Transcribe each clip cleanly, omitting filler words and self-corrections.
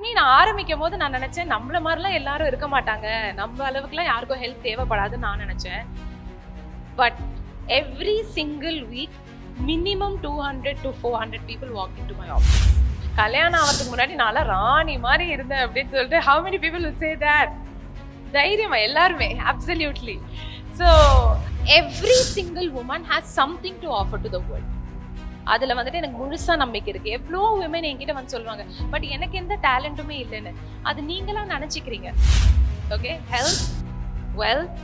நான் ஆரம்பிக்கும் போது நான் நினைச்சேன் நம்மள மாதிரிலாம் எல்லாரும் இருக்க மாட்டாங்க, நம்ம அளவுக்குலாம் யாருக்கும் ஹெல்ப் தேவைப்படாதுன்னு நான் நினைச்சேன். But every single week minimum 200 to 400 people walk into my office. கல்யாணம் ஆகிறதுக்கு முன்னாடி நான் ராணி மாதிரி இருந்தேன் அப்படின்னு சொல்லிட்டு how many people will say that? தைரியமா எல்லாருமே absolutely. So every single woman has something to offer to the world. அதுல வந்துட்டு எனக்கு முழுசா நம்பிக்கை இருக்கு. எவ்வளோ விமன் என்கிட்ட வந்து சொல்லுவாங்க பட் எனக்கு எந்த டேலண்ட்டுமே இல்லைன்னு. அது நீங்களா நினைச்சுக்கிறீங்க. Okay, health, wealth,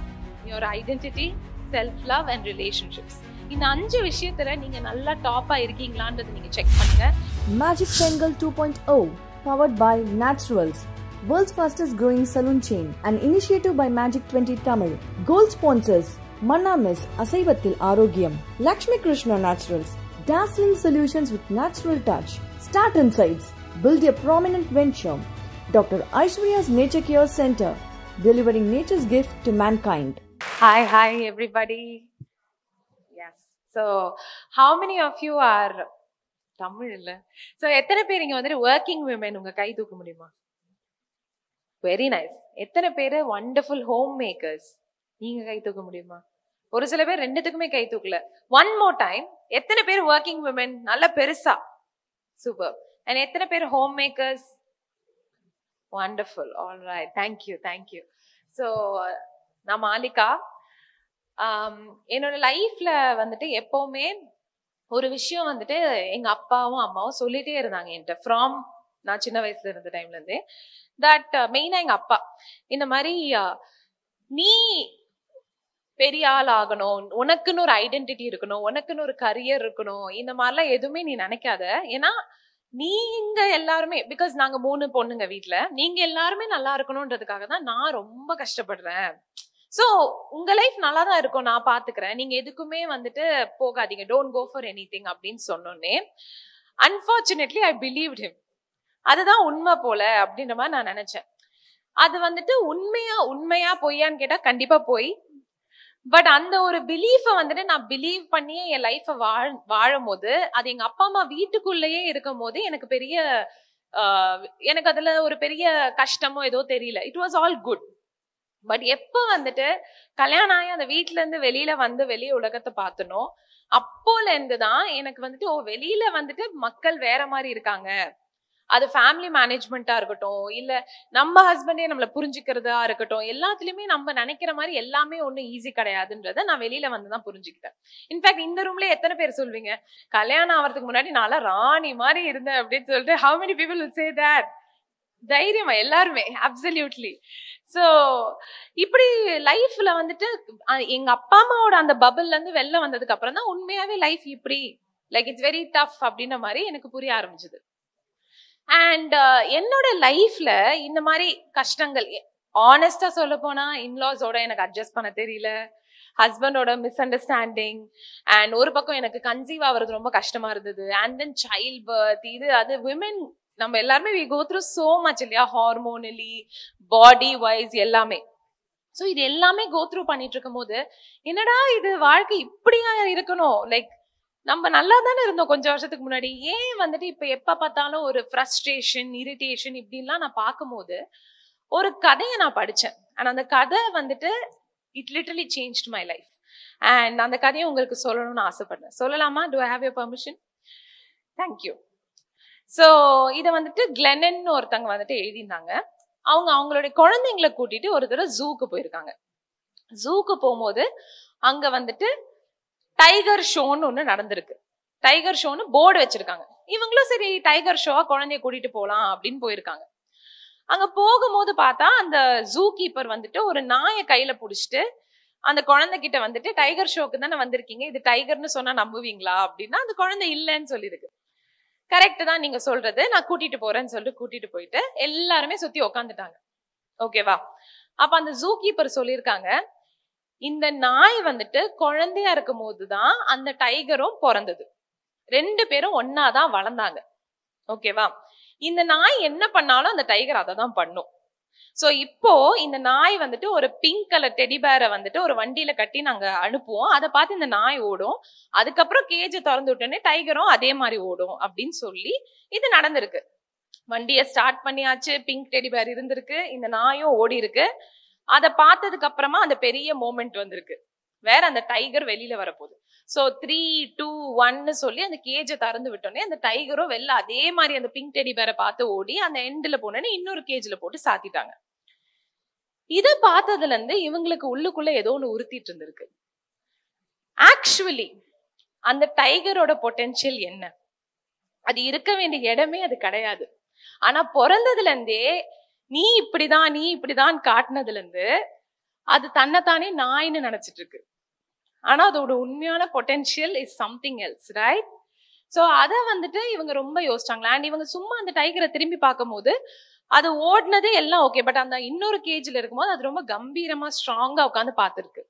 your identity, self love and relationships, இந்த 5 விஷயத்துல நீங்க நல்லா டாப்பா இருக்கீங்களான்றது நீங்க செக் பண்ணுங்க. Magic Pengal 2.0 powered by Naturals, world's fastest growing salon chain, an initiative by Magic 20 Tamil. Gold sponsors Manna Miss Asaivathil Arogyam, Lakshmi Krishna Naturals, dazzling solutions with natural touch. Start Insights, build a prominent venture. Dr. Aishwarya's Nature Cure Center, delivering nature's gift to mankind. Hi everybody. Yes. So how many of you are Tamil illa? So எத்தனை பேர் இங்க வந்து working women உங்க கை தூக்க முடியுமா? Very nice. எத்தனை பேர் wonderful homemakers நீங்க கை தூக்க முடியுமா? ஒரு சில பேர் ரெண்டுத்துக்குமே கை தூக்கல. One more time. எத்தனை பேர் working women நல்ல பெருசா? Super. And எத்தனை பேர் homemakers? Wonderful. All right. Thank you. So நான் மாலிகா. என்னோட லைஃப்ல வந்துட்டு எப்பவுமே ஒரு விஷயம் வந்துட்டு எங்க அப்பாவும் அம்மாவும் சொல்லிட்டே இருந்தாங்க என்கிட்ட ஃப்ரம் நான் சின்ன வயசுல இருந்த டைம்ல இருந்தே. தட் மெயினா எங்க அப்பா இந்த மாதிரி நீ பெரிய ஆள் ஆகணும், உனக்குன்னு ஒரு ஐடென்டிட்டி இருக்கணும், உனக்குன்னு ஒரு கரியர் இருக்கணும், இந்த மாதிரிலாம் எதுவுமே நீ நினைக்காத. ஏன்னா நீங்க எல்லாருமே, பிகாஸ் நாங்க 3 பொண்ணுங்க வீட்டுல, நீங்க எல்லாருமே நல்லா இருக்கணும்ன்றதுக்காக தான் நான் ரொம்ப கஷ்டப்படுறேன். சோ உங்க லைஃப் நல்லா தான் இருக்கும், நான் பாத்துக்கிறேன், நீங்க எதுக்குமே வந்துட்டு போகாதீங்க, டோன்ட் கோ ஃபார் எனிதிங் அப்படின்னு சொன்னோன்னே அன்பார்ச்சுனேட்லி ஐ பிலீவ்ட் ஹிம். அதுதான் உண்மை போல அப்படின்ற மாதிரி நான் நினைச்சேன். அது வந்துட்டு உண்மையா பொய்யான்னு கேட்டா கண்டிப்பா போய். பட் அந்த ஒரு பிலீஃப வந்துட்டு நான் பிலீவ் பண்ணியே என் லைஃப வாழும் போது, அது எங்க அப்பா அம்மா வீட்டுக்குள்ளேயே இருக்கும் போது எனக்கு அதுல ஒரு பெரிய கஷ்டமோ ஏதோ தெரியல. It was all good. But எப்ப வந்துட்டு கல்யாணம் ஆகி அந்த வீட்டுல இருந்து வெளிய உலகத்தை பார்த்தனோ, அப்போல இருந்துதான் எனக்கு வந்துட்டு வெளியில வந்துட்டு மக்கள் வேற மாதிரி இருக்காங்க. அது ஃபேமிலி மேனேஜ்மெண்டா இருக்கட்டும், இல்ல நம்ம ஹஸ்பண்டே நம்மள புரிஞ்சுக்கிறதா இருக்கட்டும், எல்லாத்துலயுமே நம்ம நினைக்கிற மாதிரி எல்லாமே ஒண்ணு ஈஸி கிடையாதுன்றத நான் வெளியில வந்துதான் புரிஞ்சுக்கிட்டேன். இன்ஃபேக்ட் இந்த ரூம்ல எத்தனை பேர் சொல்வீங்க கல்யாணம் ஆகிறதுக்கு முன்னாடி நான் ராணி மாதிரி இருந்தேன் அப்படின்னு சொல்லிட்டு how many people will say that? தைரியமா எல்லாருமே absolutely. சோ இப்படி லைஃப்ல வந்துட்டு எங்க அப்பா அம்மாவோட அந்த பபிள்ல இருந்து வெளில வந்ததுக்கு அப்புறம் தான் உண்மையாவே லைஃப் இப்படி லைக் இட்ஸ் வெரி டஃப் அப்படின்ற மாதிரி எனக்கு புரிய ஆரம்பிச்சது. அண்ட் என்னோட லைஃப்ல இந்த மாதிரி கஷ்டங்கள், ஆனஸ்டா சொல்ல போனா இன்லாஸோட எனக்கு அட்ஜஸ்ட் பண்ண தெரியல, ஹஸ்பண்டோட மிஸ் அண்டர்ஸ்டாண்டிங், அண்ட் ஒரு பக்கம் எனக்கு கன்சீவ் ஆகுறது ரொம்ப கஷ்டமா இருந்தது, அண்ட் தென் சைல்ட் பர்த், இது அது விமென் நம்ம எல்லாருமே we go through so much இல்லையா, ஹார்மோனலி பாடி வைஸ் எல்லாமே. ஸோ இது எல்லாமே கோ த்ரூ பண்ணிட்டு இருக்கும் போது என்னடா இது வாழ்க்கை இப்படியா இருக்கணும், லைக் நம்ம நல்லா தானே இருந்தோம் கொஞ்சம் வருஷத்துக்கு முன்னாடி, ஏன் வந்துட்டு இப்ப எப்ப பார்த்தாலும் ஒரு ஃப்ரஸ்ட்ரேஷன், இரிட்டேஷன் இப்படின்லாம் நான் பார்க்கும்போது ஒரு கதையை நான் படிச்சேன். அண்ட் அந்த கதை வந்துட்டு it literally changed my life. And அந்த கதையை உங்களுக்கு சொல்லணும்னு ஆசைப்படுறேன். சொல்லலாமா? To I have your permission? Thank you. So இதை வந்துட்டு கிளெனன் ஒருத்தவங்க வந்துட்டு எழுதியிருந்தாங்க. அவங்களுடைய குழந்தைங்களை கூட்டிட்டு ஒரு தடவை ஜூக்கு போயிருக்காங்க. ஜூக்கு போகும்போது அங்க வந்துட்டு டைகர் ஷோன்னு ஒண்ணு நடந்திருக்கு. டைகர் ஷோன்னு போர்டு வச்சிருக்காங்க. இவங்களும் சரி டைகர் ஷோவா குழந்தைய கூட்டிட்டு போலாம் அப்படின்னு போயிருக்காங்க. அங்க போகும்போது பார்த்தா அந்த ஜூ கீப்பர் வந்துட்டு ஒரு நாயை கையில புடிச்சிட்டு அந்த குழந்தைகிட்ட வந்துட்டு டைகர் ஷோக்கு தானே வந்திருக்கீங்க, இது டைகர்னு சொன்னா நம்புவீங்களா அப்படின்னா அந்த குழந்தை இல்லைன்னு சொல்லிருக்கு. கரெக்ட் தான் நீங்க சொல்றது, நான் கூட்டிட்டு போறேன்னு சொல்லிட்டு கூட்டிட்டு போயிட்டு எல்லாருமே சுத்தி உக்காந்துட்டாங்க. ஓகேவா? அப்ப அந்த ஜூ கீப்பர் சொல்லியிருக்காங்க, இந்த நாய் வந்துட்டு குழந்தையா இருக்கும் போதுதான் அந்த டைகரும் பிறந்தது, 2 பேரும் ஒன்னாதான் வளர்ந்தாங்க. ஓகேவா? இந்த நாய் என்ன பண்ணாலும் அந்த டைகர் அதை தான் பண்ணும். சோ இப்போ இந்த நாய் வந்துட்டு ஒரு பிங்க் கலர் டெடி பேரை வந்துட்டு ஒரு வண்டியில கட்டி நாங்க அனுப்புவோம், அதை பார்த்து இந்த நாய் ஓடும், அதுக்கப்புறம் கேஜை திறந்து விட்டோன்னே டைகரும் அதே மாதிரி ஓடும் அப்படின்னு சொல்லி இது நடந்திருக்கு. வண்டியை ஸ்டார்ட் பண்ணியாச்சு, பிங்க் டெடி பேர் இருந்திருக்கு, இந்த நாயும் ஓடி இருக்கு. அதை பார்த்ததுக்கு அப்புறமா அந்த பெரிய மோமெண்ட் வந்திருக்கு, வேற அந்த டைகர் வெளியில வரப்போகுது. ஸோ 3, 2, 1 சொல்லி அந்த கேஜை திறந்து விட்டோன்னே அந்த டைகரும் வெளில அதே மாதிரி அந்த பிங்க் டெடி பேரை பார்த்து ஓடி அந்த எண்டில் போனோன்னு இன்னொரு கேஜில் போட்டு சாத்திட்டாங்க. இதை பார்த்ததுல இருந்து இவங்களுக்கு உள்ளுக்குள்ள ஏதோ ஒன்று உறுத்திட்டு இருந்திருக்கு. ஆக்சுவலி அந்த டைகரோட பொட்டென்ஷியல் என்ன? அது இருக்க வேண்டிய இடமே அது கிடையாது. ஆனா பிறந்ததுல இருந்தே நீ இப்படிதான் காட்டினதுல இருந்து அது தன்னைத்தானே நாயின்னு நினைச்சிட்டு இருக்கு. ஆனா அதோட உண்மையான potential is something else, right? So அதை வந்துட்டு இவங்க ரொம்ப யோசிச்சாங்களா. அண்ட் இவங்க சும்மா அந்த டைகரை திரும்பி பார்க்கும் போது அது ஓடினதே எல்லாம் ஓகே, பட் அந்த இன்னொரு கேஜில் இருக்கும்போது அது ரொம்ப கம்பீரமா ஸ்ட்ராங்கா உட்காந்து பார்த்துருக்கு.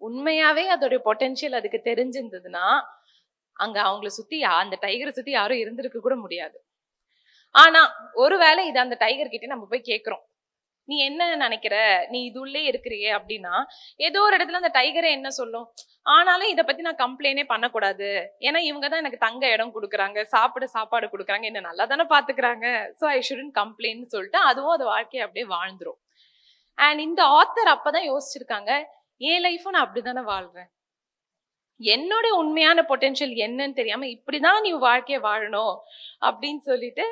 உண்மையாவே அதோட பொட்டென்ஷியல் அதுக்கு தெரிஞ்சிருந்ததுன்னா அங்க அவங்கள சுத்தி அந்த டைகரை சுத்தி யாரும் இருந்திருக்க கூட முடியாது. ஆனா ஒருவேளை இது அந்த டைகர் கிட்ட நம்ம போய் கேட்கிறோம், நீ என்ன நினைக்கிற, நீ இதுள்ளே இருக்கிறியே அப்படின்னா ஏதோ ஒரு இடத்துல அந்த டைகரே என்ன சொல்லும், ஆனாலும் இதை பத்தி நான் கம்ப்ளைண்டே பண்ணக்கூடாது, ஏன்னா இவங்கதான் எனக்கு தங்க இடம் கொடுக்குறாங்க, சாப்பாடு கொடுக்குறாங்க, என்ன நல்லா தானே பாத்துக்கிறாங்க, ஸோ ஐ ஷுடன்ட் கம்ப்ளைண்ட் சொல்லிட்டு அதுவும் அது வாழ்க்கையை அப்படியே வாழ்ந்துரும். அண்ட் இந்த ஆத்தர் அப்பதான் யோசிச்சிருக்காங்க, என் லைஃபும் நான் அப்படித்தானே வாழ்றேன், என்னோட உண்மையான பொட்டென்ஷியல் என்னன்னு தெரியாம இப்படிதான் நீ வாழ்க்கைய வாழணும் அப்படின்னு சொல்லிட்டு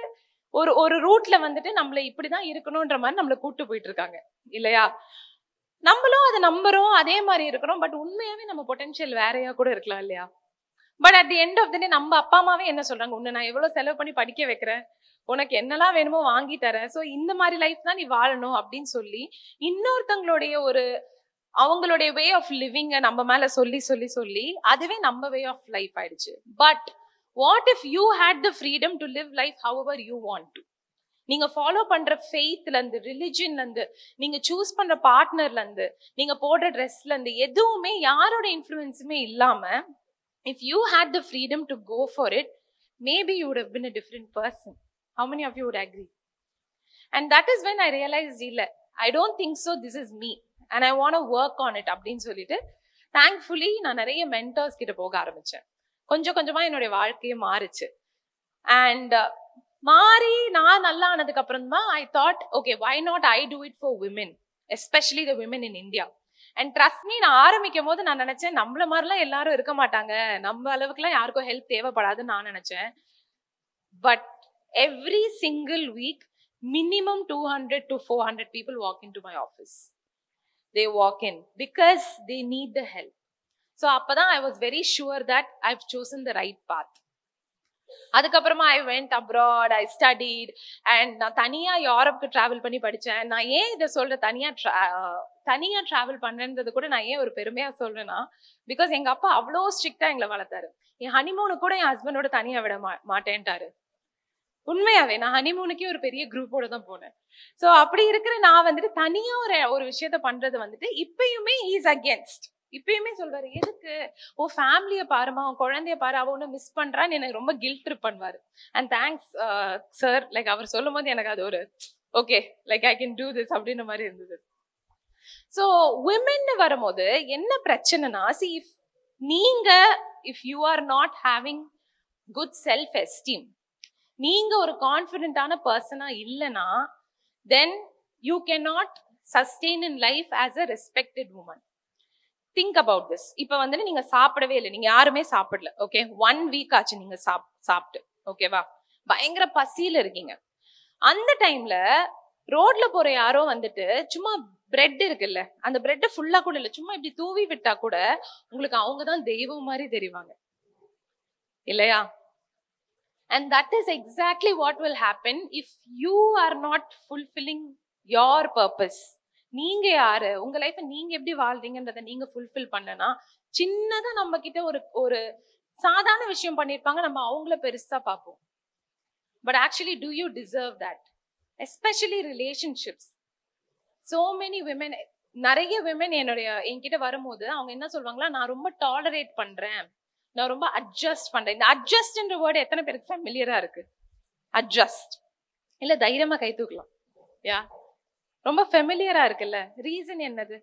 ஒரு ரூட்ல வந்துட்டு நம்மள இப்படிதான் இருக்கணும்ன்ற மாதிரி நம்மள கூட்டு போயிட்டு இருக்காங்க இல்லையா? நம்மளும் அதை நம்புறோம், அதே மாதிரி இருக்கிறோம். பட் உண்மையாவே நம்ம பொட்டென்ஷியல் வேறையா கூட இருக்கலாம் இல்லையா? But at the end of the day நம்ம அப்பா அம்மாவே என்ன சொல்றாங்க, உன்னை நான் எவ்வளவு செலவு பண்ணி படிக்க வைக்கிறேன், உனக்கு என்னெல்லாம் வேணுமோ வாங்கி தரேன், ஸோ இந்த மாதிரி லைஃப் தான் நீ வாழணும் அப்படின்னு சொல்லி இன்னொருத்தங்களுடைய அவங்களுடைய வே ஆஃப் லிவிங்க நம்ம மேல சொல்லி அதுவே நம்ம வே ஆஃப் லைஃப் ஆயிடுச்சு. But what if you had the freedom to live life however you want to? நீங்க ஃபாலோ பண்ற ஃபெய்த்ல இருந்து, ரிலிஜன்ல இருந்து, நீங்க சூஸ் பண்ற பார்ட்னர்ல இருந்து, நீங்க போடுற ட்ரெஸ்ல இருந்து, எதுவுமே யாரோட இன்ஃப்ளூயன்ஸுமே இல்லாம if you had the freedom to go for it, maybe you would have been a different person. How many of you would agree? And that is when I realized, I don't think so, this is me and I want to work on it அப்படின்னு சொல்லிட்டு thankfully நான் நிறைய mentors கிட்ட போக ஆரம்பிச்சேன். கொஞ்சம் கொஞ்சமா என்னுடைய வாழ்க்கையே மாறிச்சு. அண்ட் மாறி நான் நல்லா ஆனதுக்கு அப்புறம் தான் I thought, okay, why not I do it for women, especially the women in India. And trust me, நான் ஆரம்பிக்கும் போது நான் நினைச்சேன் நம்மள மாதிரிலாம் எல்லாரும் இருக்க மாட்டாங்க, நம்ம அளவுக்குலாம் யாருக்கும் ஹெல்ப் தேவைப்படாதுன்னு நான் நினைச்சேன். But every single week minimum 200 to 400 people walk into my office. They walk in because they need the help. So appadan I was very sure that I've chosen the right path. அதுக்கப்புறமா I went abroad, I studied, and நான் தனியா யூரோப்க்கு travel பண்ணி படிச்சேன். நான் ஏன் இதை சொல்ற, தனியா டிராவல் பண்றேன்றது கூட நான் ஏன் ஒரு பெருமையா சொல்றேன்னா, பிகாஸ் எங்க அப்பா அவ்வளோ ஸ்ட்ரிக்டா எங்களை வளர்த்தாரு. என் ஹனிமூனு கூட என் ஹஸ்பண்டோட தனியா விட மாட்டேன்ட்டாரு. உண்மையாவே நான் ஹனிமூனுக்கே ஒரு பெரிய குரூப்போட தான் போனேன். ஸோ அப்படி இருக்கிற நான் வந்துட்டு தனியா ஒரு விஷயத்த பண்றது வந்துட்டு இப்பயுமே இஸ் அகேன்ஸ்ட். இப்பயுமே சொல்றாரு, எதுக்கு ஓ ஃபேமிலிய பாருமா, உன் குழந்தைய பாரு, அவ ஒண்ணு மிஸ் பண்றான்னு எனக்கு ரொம்ப கில்ட் ட்ரிப் பண்ணுவாரு. அண்ட் தேங்க்ஸ் சார், லைக் அவர் சொல்லும் போது எனக்கு அது ஒரு okay, like I can do this அப்படின்ற மாதிரி இருந்தது. ஸோ விமென் வரும்போது என்ன பிரச்சனைனா, if you are not having good self esteem, நீங்க ஒரு கான்ஃபிடென்டான பர்சனா இல்லைன்னா, then you can not sustain in life as a respected woman. Think about this. இப்ப வந்துட்டு நீங்க சாப்பிடவே இல்லை, நீங்க யாருமே சாப்பிடல, ஓகே, 1 வீக் ஆச்சு நீங்க சாப்பிட்டு, ஓகேவா, பயங்கர பசியில இருக்கீங்க. அந்த டைம்ல ரோட்ல போற யாரோ வந்துட்டு சும்மா பிரெட் இருக்குல்ல, அந்த பிரெட் ஃபுல்லா கூட இல்ல, சும்மா இப்படி தூவி விட்டா கூட உங்களுக்கு அவங்கதான் தெய்வம் மாதிரி தெரிவாங்க இல்லையா? And that is exactly what will happen if you are not fulfilling your purpose. நீங்க யாரு, உங்க லைஃப் நீங்க எப்படி வாழ்றீங்கன்றத நீங்க ஃபுல்ஃபில் பண்ணனா, சின்னதா நம்ம கிட்ட ஒரு சாதாரண விஷயம் பண்ணிருப்பாங்க, நம்ம அவங்கள பெருசா பார்ப்போம். But actually do you deserve that? Especially relationships. So many women, நிறைய women என்கிட்ட வரும்போது அவங்க என்ன சொல்லுவாங்களா, நான் ரொம்ப டாலரேட் பண்றேன், நான் ரொம்ப அட்ஜஸ்ட் பண்றேன். இந்த அட்ஜஸ்ட்ன்ற வேர்டு எத்தனை பேருக்கு ஃபெமிலியரா இருக்கு? அட்ஜஸ்ட் இல்ல தைரியமா கை தூக்கலாம். யா, ரொம்ப ஃபெமிலியரா இருக்குல்ல. ரீசன் என்னது?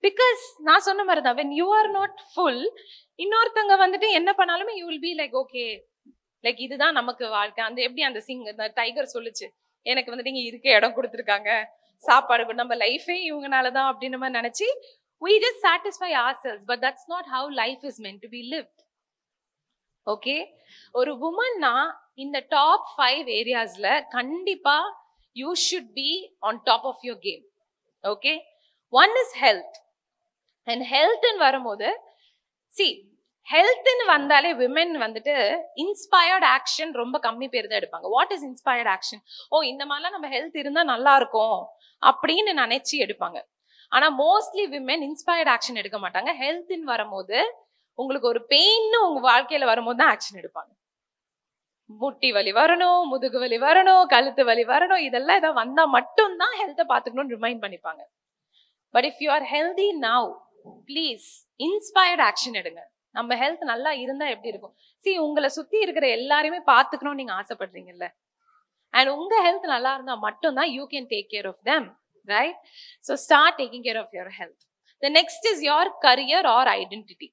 பிகாஸ் நான் சொன்ன மாதிரி தான், when you are not full, இன்னொருத்தங்க வந்துட்டு என்ன பண்ணாலுமே you will be like okay, like இதுதான் நமக்கு வாழ்க்கை. அந்த எப்படி அந்த அந்த டைகர் சொல்லுச்சு, எனக்கு வந்துட்டு இங்க இருக்க இடம் கொடுத்துருக்காங்க, சாப்பாடு, நம்ம லைஃபே இவங்கனாலதான் அப்படின்னு நம்ம நினைச்சு we just satisfy ourselves, but that's not how life is meant to be lived. Okay, ஒரு womanனா இந்த top 5 areasல கண்டிப்பா you should be on top of your game. Okay, one is health. And health ன்னு வரும்போது see, health ன்னு வந்தாலே women வந்துட்டு inspired action ரொம்ப கம்மி பேர் தான் எடுப்பாங்க. What is inspired action? ஓ இந்த மாதிரிலாம் நம்ம ஹெல்த் இருந்தா நல்லா இருக்கும் அப்படின்னு நினைச்சு எடுப்பாங்க. ஆனா மோஸ்ட்லி விமென் இன்ஸ்பயர்ட் ஆக்ஷன் எடுக்க மாட்டாங்க. ஹெல்த்ன்னு வரும்போது உங்களுக்கு ஒரு பெயின் உங்க வாழ்க்கையில வரும்போது தான் ஆக்ஷன் எடுப்பாங்க. முட்டி வலி வரணும், முதுகு வலி வரணும், கழுத்து வலி வரணும், இதெல்லாம் ஏதாவது வந்தா மட்டும்தான் ஹெல்த்தை பாத்துக்கணும்னு ரிமைண்ட் பண்ணிப்பாங்க. But if you R healthy now, please inspired action எடுங்க. நம்ம ஹெல்த் நல்லா இருந்தா எப்படி இருக்கும்? உங்களை சுத்தி இருக்கிற எல்லாரையுமே பாத்துக்கணும்னு நீங்க ஆசைப்படுறீங்கல்ல, அண்ட் உங்க ஹெல்த் நல்லா இருந்தா மட்டும்தான் you can take care of them. Right? So start taking care of your health. The next is your career or identity.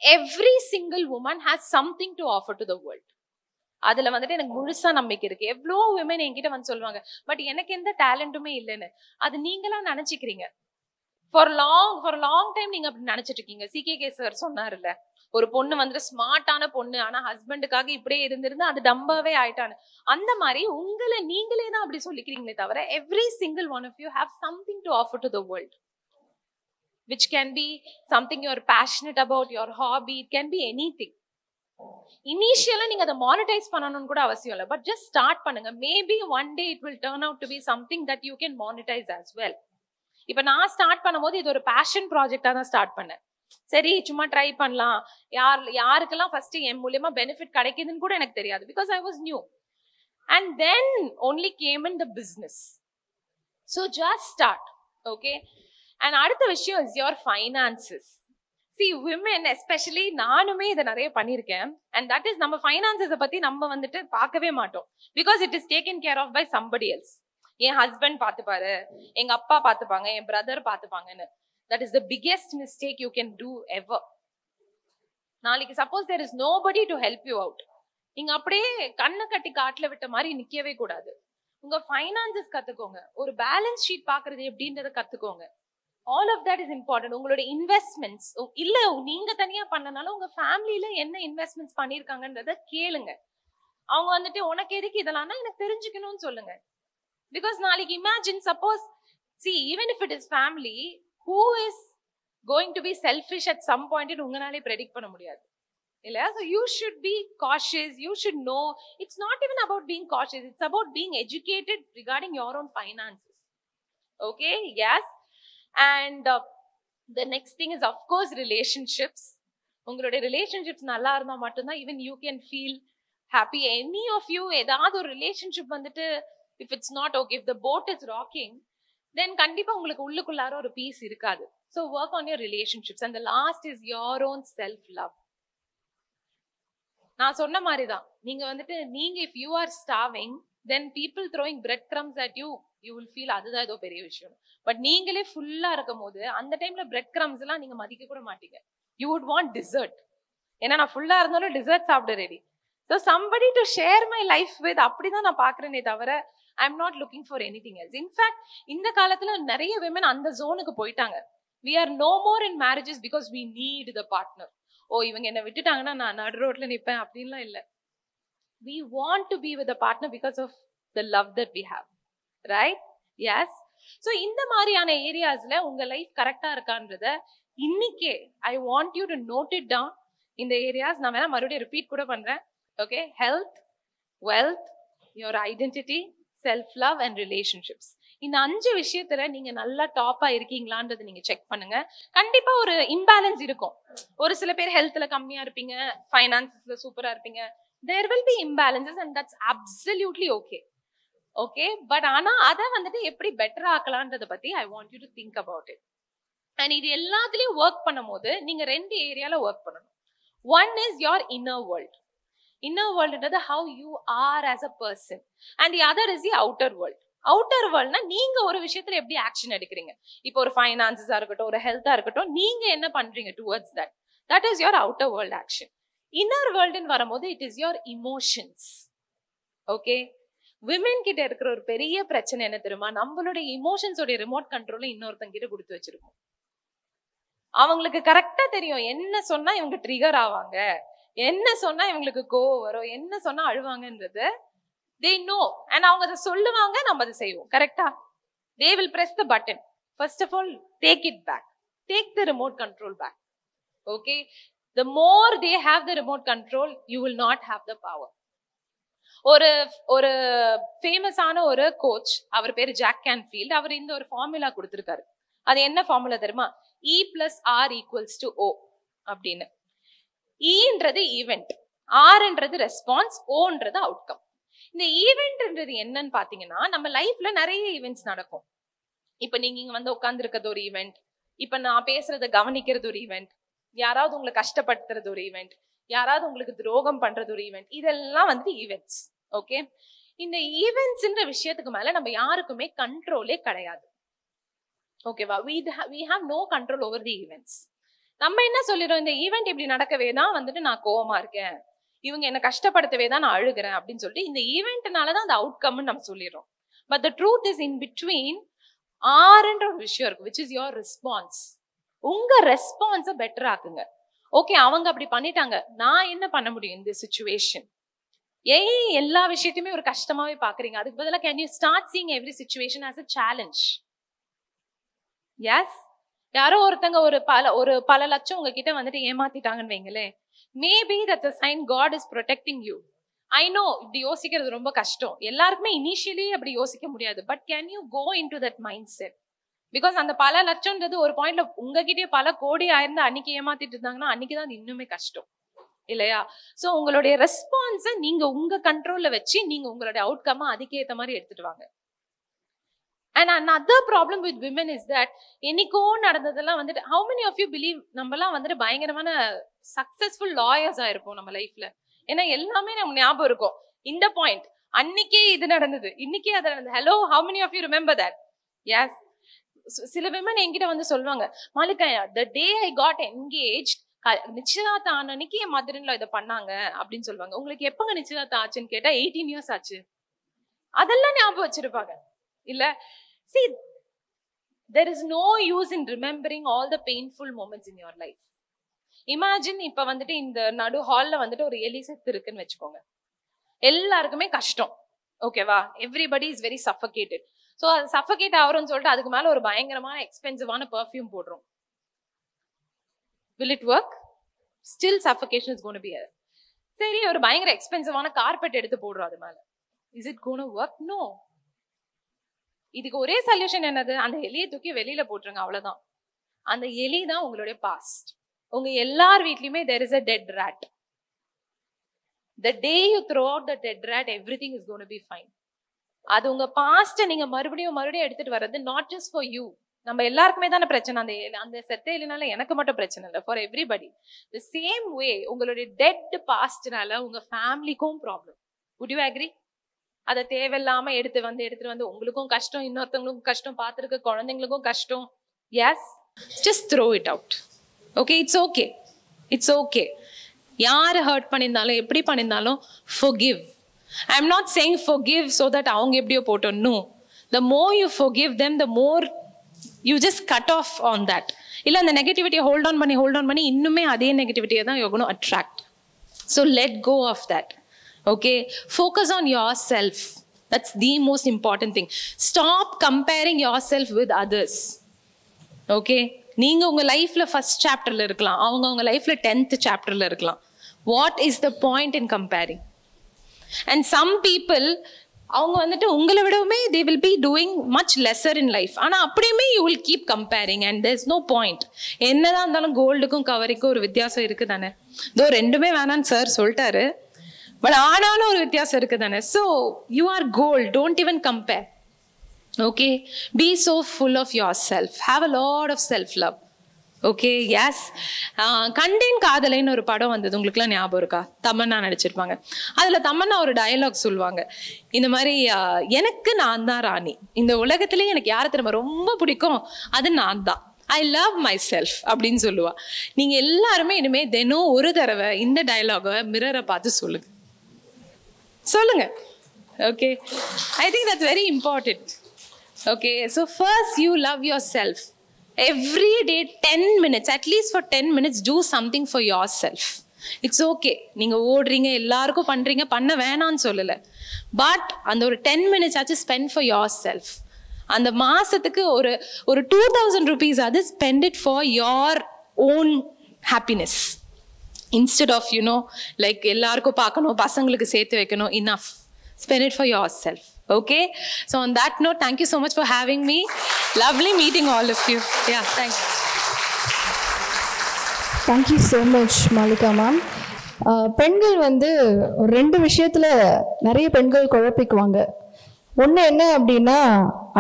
Every single woman has something to offer to the world. அதுல வந்துட்டு எனக்கு முழுசா நம்பிக்கை இருக்கு. எவ்வளோ women என்கிட்ட வந்து சொல்லுவாங்க, பட் எனக்கு எந்த டேலண்ட்டுமே இல்லைன்னு. அது நீங்களா நினைச்சுக்கிறீங்க. for long time நீங்க அப்படி நினைச்சிட்டு இருக்கீங்க. CKK சார் சொன்னாருல்ல, ஒரு பொண்ணு வந்துட்டு ஸ்மார்ட்டான பொண்ணு, ஆனா ஹஸ்பண்டுக்காக இப்படியே இருந்திருந்து அது டம்பாவே ஆயிட்டான்னு. அந்த மாதிரி உங்களை நீங்களே தான் அப்படி சொல்லிக்கிறீங்களே தவிர every single one of you have something to offer to the world, which can be something you are passionate about, your hobby, it can be anything. இனிஷியலா நீங்க அதை மானிட்டைஸ் பண்ணணும்னு கூட அவசியம் இல்லை, பட் ஜஸ்ட் ஸ்டார்ட் பண்ணுங்க. Maybe one day it will turn out to be something that you can monetise as well. இப்ப நான் ஸ்டார்ட் பண்ணும்போது இது ஒரு பேஷன் ப்ராஜெக்டா தான் ஸ்டார்ட் பண்ணேன். சரி சும்மா ட்ரை பண்ணலாம், யாருக்கெல்லாம் ஃபர்ஸ்ட் என் மூலமா பெனிஃபிட் கிடைக்குதுன்னு கூட எனக்கு தெரியாது, because I was new. And then only came in the business. So just start. Okay, and அடுத்த விஷயம் is your finances. See, women especially, நானுமே இதை நிறைய பண்ணிருக்கேன், and that is நம்ம finances பத்தி நம்ம வந்துட்டு பார்க்கவே மாட்டோம், because it is taken care of by somebody else. என் ஹஸ்பண்ட் பாத்துப்பாரு, எங்க அப்பா பாத்துப்பாங்க, என் பிரதர் பாத்துப்பாங்கன்னு. That is the biggest mistake you can do ever. நாளைக்கு suppose there is nobody to help you out, நீங்க அப்படியே கண்ணை கட்டி காட்டுல விட்ட மாதிரி நிக்கவே கூடாது. உங்க ஃபைனான்சஸ் கத்துக்கோங்க, ஒரு பேலன்ஸ் ஷீட் பாக்குறது எப்படின்றத கத்துக்கோங்க. All of that is important. உங்களோட இன்வெஸ்ட்மெண்ட்ஸ் இல்ல நீங்க தனியா பண்ணனாலும் உங்க ஃபேமிலியில என்ன இன்வெஸ்ட்மெண்ட்ஸ் பண்ணிருக்காங்கன்றத கேளுங்க. அவங்க வந்துட்டு உனக்கு எதுக்கு இதெல்லாம் எனக்கு தெரிஞ்சுக்கணும்னு சொல்லுங்க. பிகாஸ் நாளைக்கு imagine suppose even if it is family, who is going to be selfish at some point in உங்களாலே predict பண்ண முடியாது இல்லையா? So you should be cautious, you should know. It's not even about being cautious, it's about being educated regarding your own finances. Okay, yes. And the next thing is of course relationships. உங்களுடைய relationships நல்லா இருந்தா மட்டும்தான் even you can feel happy. Any of you ஏதாவது ஒரு relationship வந்துட்டு if it's not okay, if the boat is rocking, then கண்டிப்பா உங்களுக்கு உள்ளுக்குள்ளார ஒரு பீஸ் இருக்காது. So work on your relationships. And the last is your own self love. நான் சொன்ன மாதிரிதான், நீங்க வந்துட்டு if you are starving, then people throwing breadcrumbs at you, you will feel அதுதான் ஏதோ பெரிய விஷயம். பட் நீங்களே ஃபுல்லா இருக்கும் போது அந்த டைம்ல பிரெட் கிரம்ஸ் எல்லாம் நீங்க மதிக்க கூட மாட்டீங்க. You would want dessert. ஏன்னா நான் ஃபுல்லா இருந்தாலும் டெசர்ட் சாப்பிட ready. So somebody to share my life with, அப்படிதான் நான் பாக்குறேனே தவிர I'm not looking for anything else. In fact, இந்த காலத்துல நிறைய women அந்த ஜோனுக்கு போயிட்டாங்க. We are no more in marriages because we need the partner. ஓ இவங்க என்ன விட்டுட்டாங்கன்னா நான் நடு ரோட்ல நிப்பேன் அப்படின்லாம் இல்ல. We want to be with a partner because of the love that we have. Right? Yes. So இந்த மாதிரியான ஏரியாஸ்ல உங்க லைஃப் கரெக்டா இருக்கான்றத இன்னைக்கே I want you to note it down. இந்த ஏரியாஸ் நான் வேணா மறுபடியும் ரிப்பீட் கூட பண்றேன். Okay, health, wealth, your identity, self-love and relationships. இந்த 5 விஷயத்துல நீங்க நல்லா டாப்பா இருக்கீங்களான்றது நீங்க செக் பண்ணுங்க. கண்டிப்பா ஒரு இம்பேலன்ஸ் இருக்கும். ஒரு சில பேர் ஹெல்த்ல கம்மியா இருப்பீங்க, ஃபைனான்சஸ்ல சூப்பரா இருப்பீங்க. There will be imbalances and that's absolutely okay. Okay, but ஆனா அத வந்துட்டு எப்படி பெட்டரா ஆக்கலாம்ன்றத பத்தி I want you to think about it. And இது எல்லாத்துலயும் ஒர்க் பண்ணும்போது நீங்க 2 ஏரியால ஒர்க் பண்ணணும். One is your inner world. Inner world is how you are as a person, and the other is the outer world. Outer world na நீங்க ஒரு விஷயத்துல எப்படி ஆக்ஷன் எடுக்கிறீங்க. இப்போ ஒரு ஃபைனான்சஸா இருக்கட்டும், ஒரு ஹெல்த்தா இருக்கட்டும், நீங்க என்ன பண்றீங்க towards that is your outer world action. Inner வேர்ல்டுன்னு வரும்போது it is your emotions. Okay, women கிட்ட இருக்கிற ஒரு பெரிய பிரச்சனை என்ன தெரியுமா? நம்மளுடைய இமோஷன்ஸோட ரிமோட் கண்ட்ரோல இன்னொருத்தங்க கிட்ட கொடுத்து வச்சிருக்கோம். அவங்களுக்கு கரெக்டா தெரியும் என்ன சொன்னா இவங்க ட்ரிகர் ஆவாங்க, என்ன சொன்னா இவங்களுக்கு கோவம் வரும், என்ன சொன்னா அழுவாங்கன்றது. they know and அவங்க அதை சொல்லுவாங்க, நம்ம அதை செய்வோம். கரெக்டா? they will press the button. First of all, take it back, take the remote control back. Okay, the more they have the remote control, you will not have the power. ஒரு ஃபேமஸான ஒரு கோச், அவர் பேரு jack Canfield. அவர் இந்த ஒரு formula கொடுத்திருக்காரு. அது என்ன formula தெரியுமா? E plus R equals to O அப்படின்னு. ஈன்றது ஈவெண்ட், ஆர்ன்றது ரெஸ்பான்ஸ், ஓன்றது அவுட்கம். இந்த ஈவெண்ட்ன்றது என்னன்னு பாத்தீங்கன்னா, நம்ம லைஃப்ல நிறைய ஈவெண்ட்ஸ் நடக்கும். இப்ப நீங்க இங்க வந்து உட்கார்ந்து இருக்கிறது ஒரு ஈவெண்ட், இப்ப நான் பேசுறத கவனிக்கிறது ஒரு ஈவெண்ட், யாராவது உங்களை கஷ்டப்படுத்துறது ஒரு ஈவெண்ட், யாராவது உங்களுக்கு துரோகம் பண்றது ஒரு ஈவெண்ட், இதெல்லாம் வந்து ஈவெண்ட்ஸ். ஓகே, இந்த ஈவெண்ட்ஸ்ன்ற விஷயத்துக்கு மேல நம்ம யாருக்குமே கண்ட்ரோலே கிடையாது. ஓகேவா? we have no control over the events. நம்ம என்ன சொல்லிடுறோம், இந்த ஈவெண்ட் இப்படி நடக்கவே தான் வந்துட்டு நான் கோவமா இருக்கேன், இவங்க என்ன கஷ்டப்படுத்தவே தான் நான் அழுகிறேன் அப்படின்னு சொல்லிட்டு இந்த ஈவெண்ட்னாலதான் அந்த அவுட்கம்னு நம்ம சொல்லிடுறோம். But the truth is in between. ஆர்ன்ற ஒரு விஷயம் இருக்கு, which is your response. உங்க ரெஸ்பான்ஸை பெட்டர் ஆக்குங்க. ஓகே, அவங்க அப்படி பண்ணிட்டாங்க, நான் என்ன பண்ண முடியும் இந்த சிச்சுவேஷன்? ஏன் எல்லா விஷயத்தையுமே ஒரு கஷ்டமாவே பாக்குறீங்க? அதுக்கு பதிலா can you start seeing every situation as a challenge? Yes, யாரோ ஒருத்தங்க ஒரு பல லட்சம் உங்ககிட்ட வந்துட்டு ஏமாத்திட்டாங்கன்னு வைங்களே, maybe that's a sign God is protecting you. I know இப்படி யோசிக்கிறது ரொம்ப கஷ்டம், எல்லாருக்குமே இனிஷியலி அப்படி யோசிக்க முடியாது. But can you go into that mindset? Because அந்த பல லட்சம்ன்றது ஒரு பாயிண்ட்ல உங்ககிட்டயே பல கோடி ஆயிருந்தா அன்னைக்கு ஏமாத்திட்டு இருந்தாங்கன்னா அன்னைக்குதான் அது இன்னுமே கஷ்டம் இல்லையா? சோ உங்களுடைய ரெஸ்பான்ஸை நீங்க உங்க கண்ட்ரோல்ல வச்சு நீங்க உங்களுடைய அவுட்கம் அதுக்கேற்ற மாதிரி எடுத்துட்டு வாங்க. And another problem with women is that என்னைக்கோ நடந்ததெல்லாம் வந்துட்டு how many of you believe நம்மலாம் வந்துட்டு பயங்கரமான சக்சஸ்ஃபுல் லாயர்ஸ் ஆயிருப்போம் நம்ம லைஃப்ல? ஏன்னா எல்லாமே நம்ம ஞாபகம் இருக்கும். இந்த பாயிண்ட் அன்னைக்கே இது நடந்தது, இன்னைக்கே அது நடந்தது. Hello, how many of you remember that? Yes. சில விமன் என்கிட்ட வந்து சொல்லுவாங்க, Malika the day I got engaged, நிச்சயதார்த்தம் ஆன அன்னைக்கு என் மதர்-இன்-லா இதை பண்ணாங்க அப்படின்னு சொல்லுவாங்க. உங்களுக்கு எப்பங்க நிச்சயதார்த்தம் ஆச்சுன்னு கேட்டா 18 years ஆச்சு. அதெல்லாம் ஞாபகம் வச்சிருப்பாங்க இல்ல? See, there is no use in remembering all the painful moments in your life. Imagine இப்ப வந்துட்டு இந்த நடு ஹால்ல வந்துட்டு ஒரு எலி செத்து இருக்குன்னு வச்சுக்கோங்க, எல்லாருக்குமே கஷ்டம். ஓகேவா? Everybody is very suffocated. So அது சஃபகேட் ஆகுறோம்னு சொல்லிட்டு அதுக்கு மேல ஒரு பயங்கரமான எக்ஸ்பென்சிவான பெர்ஃப்யூம் போடுறோம். Will it work? Still suffocation is going to be there. சரி, ஒரு பயங்கர எக்ஸ்பென்சிவான கார்பெட் எடுத்து போடுறோம் அது மேல. Is it going to work? No. இதுக்கு ஒரே சொல்யூஷன் என்னது? அந்த எலியை தூக்கி வெளியில போட்டுருங்க, அவ்வளவுதான். அந்த எலி தான் உங்களுடைய பாஸ்ட். உங்க எல்லார் வீட்லயுமே there is a dead rat. The day you throw out the dead rat, everything is going to be fine. அது உங்க பாஸ்ட நீங்க மறுபடியும் எடுத்துட்டு வர்றது not just for you. நம்ம எல்லாருக்குமே தானே பிரச்சனை. அந்த செத்த எலினால எனக்கு மட்டும் பிரச்சனை இல்லை, for everybody. The same way உங்களுடைய dead pastனால உங்க ஃபேமிலிக்கும் ப்ராப்ளம். Would you agree? அதை தேவையில்லாம எடுத்து வந்து உங்களுக்கும் கஷ்டம், இன்னொருத்தவங்களுக்கும் கஷ்டம், பார்த்திருக்க குழந்தைங்களுக்கும் கஷ்டம். Yes, just throw it out. Okay, it's okay, it's okay. யாரை ஹர்ட் பண்ணியிருந்தாலும் எப்படி பண்ணியிருந்தாலும் forgive. I am not saying forgive so that அவங்க எப்படியோ போட்டோம். No, the more you forgive them, the more you just cut off on that. இல்ல அந்த நெகட்டிவிட்டியை hold on பண்ணி இன்னுமே அதே நெகட்டிவிட்டியை தான் you're going to attract. So let go of that. Okay, focus on yourself. That's the most important thing. Stop comparing yourself with others. Okay, நீங்க உங்க லைஃப்ல first சாப்டர்ல இருக்கலாம், அவங்க லைஃப்ல 10th சாப்டர்ல இருக்கலாம். What is the point in comparing? And some people அவங்க வந்துட்டு உங்களை விடவுமே they will be doing much lesser in life. ஆனா அப்படியுமே you will keep comparing and there's no point. என்னதான் இருந்தாலும் கோல்டுக்கும் கவரிக்கும் ஒரு வித்தியாசம் இருக்கு தானே. இதோ ரெண்டுமே வேணான்னு சார் சொல்லிட்டாரு, பட் ஆனாலும் ஒரு வித்தியாசம் இருக்கு தானே. So you are gold, don't even compare. Okay, be so full of yourself, have a lot of self love. Okay, yes. கண்டேன் காதலைன்னு ஒரு படம் வந்தது, உங்களுக்குலாம் ஞாபகம் இருக்கா? தமன்னா நடிச்சிருப்பாங்க. அதுல தமன்னா ஒரு டயலாக் சொல்லுவாங்க, இந்த மாதிரி எனக்கு நான் தான் ராணி, இந்த உலகத்திலேயே எனக்கு யாரை திரும்ப ரொம்ப பிடிக்கும் அது நான் தான், ஐ லவ் மை செல்ஃப் அப்படின்னு சொல்லுவா. நீங்க எல்லாருமே இனிமே தினம் ஒரு தடவை இந்த டயலாக மிரரை பார்த்து சொல்லுங்க. Okay, I think that's very important. Okay, so first you love your self. Every day 10 minutes, at least for 10 minutes do something for your self. It's okay, நீங்க ஓடுறீங்க, எல்லாருக்கும் பண்றீங்க, பண்ண வேணான்னு சொல்லலை. பட் அந்த ஒரு 10 minutes ஆச்சு ஸ்பெண்ட் ஃபார் யுவர் செல்ஃப். அந்த மாசத்துக்கு ஒரு 2000 rupees அது spend it for your own happiness. Instead of like எல்லாருக்கும் பார்க்கணும், பசங்களுக்கு சேர்த்து வைக்கணும். Enough, spend it for yourself. Okay, so on that note, thank you so much for having me. Lovely meeting all of you. Yeah, thanks. Thank you so much Malika ma'am. பெண்கள் வந்து ரெண்டு விஷயத்துல நிறைய பெண்கள் குழப்பிக்குவாங்க. ஒன்று என்ன அப்படின்னா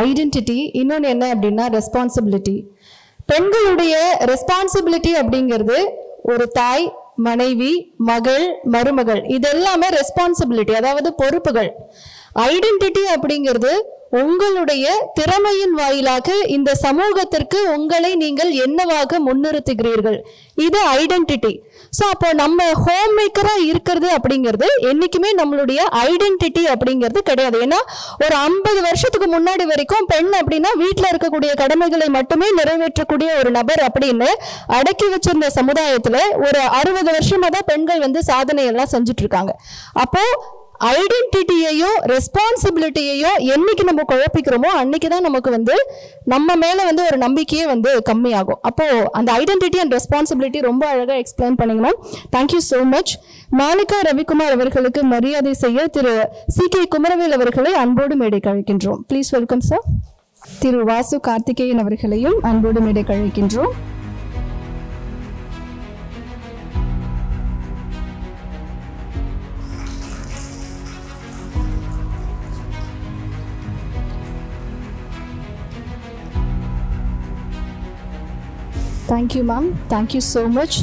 ஐடென்டிட்டி, இன்னொன்று என்ன அப்படின்னா ரெஸ்பான்சிபிலிட்டி. பெண்களுடைய ரெஸ்பான்சிபிலிட்டி அப்படிங்கிறது ஒரு தாய், மனைவி, மகள், மருமகள், இது எல்லாமே ரெஸ்பான்சிபிலிட்டி, அதாவது பொறுப்புகள். ஐடென்டிட்டி அப்படிங்கிறது உங்களுடைய திறமையின் வாயிலாக இந்த சமூகத்திற்கு உங்களை நீங்கள் என்னவாக முன்னிறுத்துகிறீர்கள், இது ஐடென்டிட்டி. ஸோ அப்போ நம்ம ஹோம் மேக்கரா இருக்கிறது அப்படிங்கிறது என்னைக்குமே நம்மளுடைய ஐடென்டிட்டி அப்படிங்கிறது கிடையாது. ஏன்னா ஒரு 50 வருஷத்துக்கு முன்னாடி வரைக்கும் பெண் அப்படின்னா வீட்டில் இருக்கக்கூடிய கடமைகளை மட்டுமே நிறைவேற்றக்கூடிய ஒரு நபர் அப்படின்னு அடக்கி வச்சிருந்த சமுதாயத்துல ஒரு 60 வருஷமா தான் பெண்கள் வந்து சாதனையெல்லாம் செஞ்சுட்டு இருக்காங்க. அப்போ ஐடென்டிட்டியையும் ரெஸ்பான்சிபிலிட்டியையும் என்னைக்கு நம்ம குழப்பிக்கிறோமோ அன்னைக்கு தான் நமக்கு வந்து நம்ம மேல வந்து ஒரு நம்பிக்கையே வந்து கம்மியாகும். அப்போ அந்த ஐடென்டிட்டி அண்ட் ரெஸ்பான்சிபிலிட்டி ரொம்ப அழகா எக்ஸ்பிளைன் பண்ணீங்க. Thank you so much. Malika Ravikumar அவர்களுக்கு மரியாதை செய்ய திரு CK குமரவேல் அவர்களை அன்போடு மேடைக்கு அழைக்கின்றோம். Please welcome sir. திரு வாசு கார்த்திகேயன் அவர்களையும் அன்போடு மேடைக்கு அழைக்கின்றோம். Thank you ma'am, thank you so much.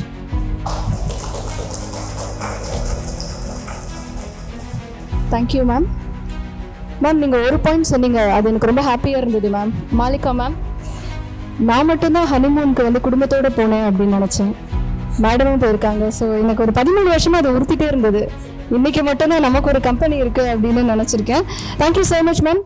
Thank you ma'am. Ma'am நீங்கள் ஒரு பாயிண்ட் சொன்னீங்க, அது எனக்கு ரொம்ப ஹாப்பியாக இருந்தது மேம். மாலிகா மேம், நான் மட்டும்தான் ஹனிமூனுக்கு வந்து குடும்பத்தோடு போனேன் அப்படின்னு நினச்சேன். மேடமும் போயிருக்காங்க. ஸோ எனக்கு ஒரு 13 வருஷமாக அதை உறுத்திட்டே இருந்தது. இன்றைக்கி மட்டும்தான் நமக்கு ஒரு கம்பெனி இருக்குது அப்படின்னு நினச்சிருக்கேன். Thank you so much ma'am.